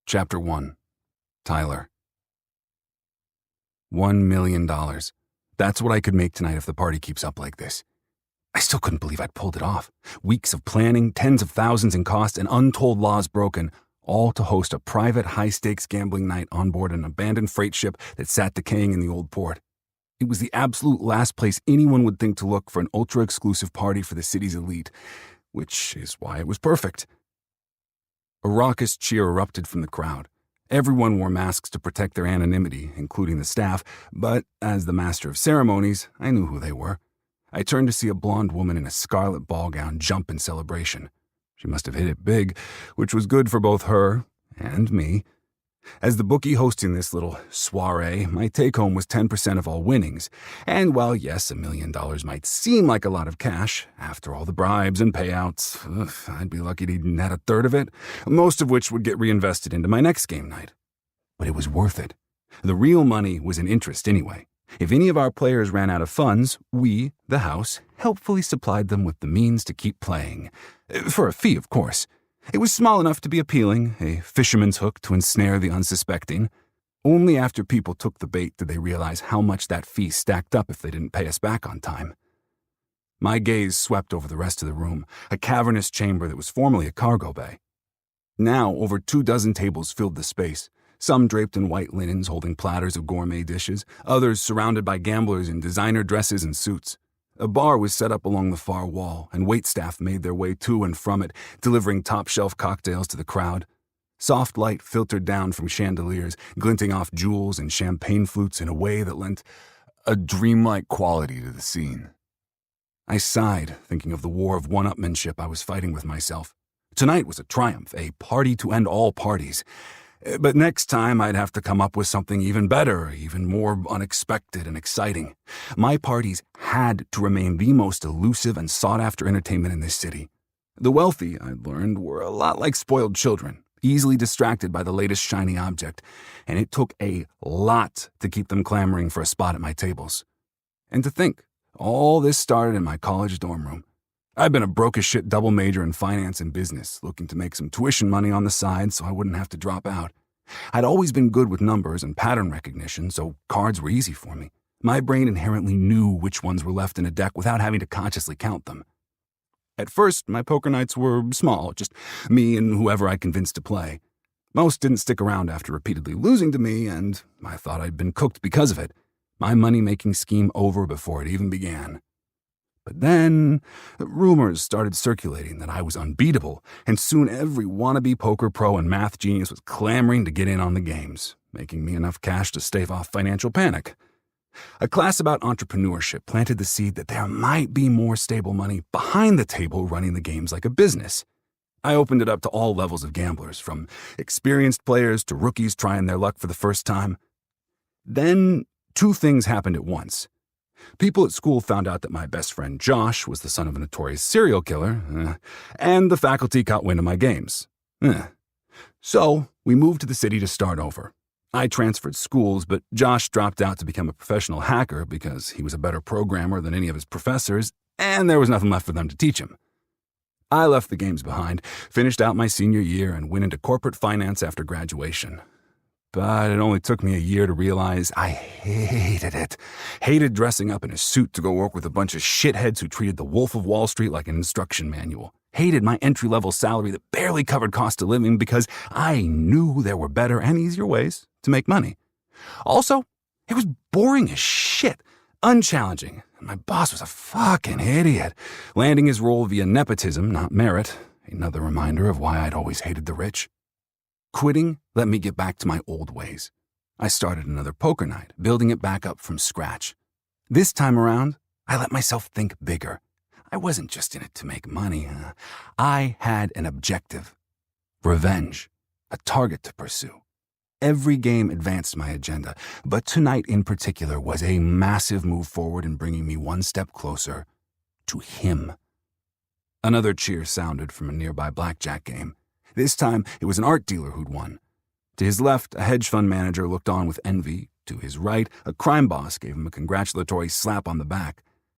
Chapter 1. Tyler. $1 million. That's what I could make tonight if the party keeps up like this. I still couldn't believe I'd pulled it off. Weeks of planning, tens of thousands in cost, and untold laws broken, all to host a private high-stakes gambling night on board an abandoned freight ship that sat decaying in the old port. It was the absolute last place anyone would think to look for an ultra-exclusive party for the city's elite, which is why it was perfect. A raucous cheer erupted from the crowd. Everyone wore masks to protect their anonymity, including the staff, but as the master of ceremonies, I knew who they were. I turned to see a blonde woman in a scarlet ball gown jump in celebration. She must have hit it big, which was good for both her and me. As the bookie hosting this little soiree, my take-home was 10% of all winnings. And while, yes, $1 million might seem like a lot of cash, after all the bribes and payouts, I'd be lucky to even add a third of it, most of which would get reinvested into my next game night. But it was worth it. The real money was in interest anyway. If any of our players ran out of funds, we, the house, helpfully supplied them with the means to keep playing. For a fee, of course. It was small enough to be appealing, a fisherman's hook to ensnare the unsuspecting. Only after people took the bait did they realize how much that fee stacked up if they didn't pay us back on time. My gaze swept over the rest of the room, a cavernous chamber that was formerly a cargo bay. Now, over 24 tables filled the space, some draped in white linens holding platters of gourmet dishes, others surrounded by gamblers in designer dresses and suits. A bar was set up along the far wall, and waitstaff made their way to and from it, delivering top-shelf cocktails to the crowd. Soft light filtered down from chandeliers, glinting off jewels and champagne flutes in a way that lent a dreamlike quality to the scene. I sighed, thinking of the war of one-upmanship I was fighting with myself. Tonight was a triumph, a party to end all parties. But next time I'd have to come up with something even better, even more unexpected and exciting. My parties had to remain the most elusive and sought-after entertainment in this city. The wealthy, I'd learned, were a lot like spoiled children, easily distracted by the latest shiny object, and it took a lot to keep them clamoring for a spot at my tables. And to think, all this started in my college dorm room. I'd been a broke-as-shit double major in finance and business, looking to make some tuition money on the side so I wouldn't have to drop out. I'd always been good with numbers and pattern recognition, so cards were easy for me. My brain inherently knew which ones were left in a deck without having to consciously count them. At first, my poker nights were small, just me and whoever I convinced to play. Most didn't stick around after repeatedly losing to me, and I thought I'd been cooked because of it. My money-making scheme over before it even began. But then, rumors started circulating that I was unbeatable, and soon every wannabe poker pro and math genius was clamoring to get in on the games, making me enough cash to stave off financial panic. A class about entrepreneurship planted the seed that there might be more stable money behind the table running the games like a business. I opened it up to all levels of gamblers, from experienced players to rookies trying their luck for the first time. Then, two things happened at once. People at school found out that my best friend Josh was the son of a notorious serial killer, and the faculty caught wind of my games. So, we moved to the city to start over. I transferred schools, but Josh dropped out to become a professional hacker because he was a better programmer than any of his professors, and there was nothing left for them to teach him. I left the games behind, finished out my senior year, and went into corporate finance after graduation. But it only took me a year to realize I hated it. Hated dressing up in a suit to go work with a bunch of shitheads who treated the Wolf of Wall Street like an instruction manual. Hated my entry-level salary that barely covered cost of living because I knew there were better and easier ways to make money. Also, it was boring as shit, unchallenging, and my boss was a fucking idiot, landing his role via nepotism, not merit, another reminder of why I'd always hated the rich. Quitting let me get back to my old ways. I started another poker night, building it back up from scratch. This time around, I let myself think bigger. I wasn't just in it to make money. I had an objective. Revenge. A target to pursue. Every game advanced my agenda, but tonight in particular was a massive move forward in bringing me one step closer to him. Another cheer sounded from a nearby blackjack game. This time, it was an art dealer who'd won. To his left, a hedge fund manager looked on with envy. To his right, a crime boss gave him a congratulatory slap on the back.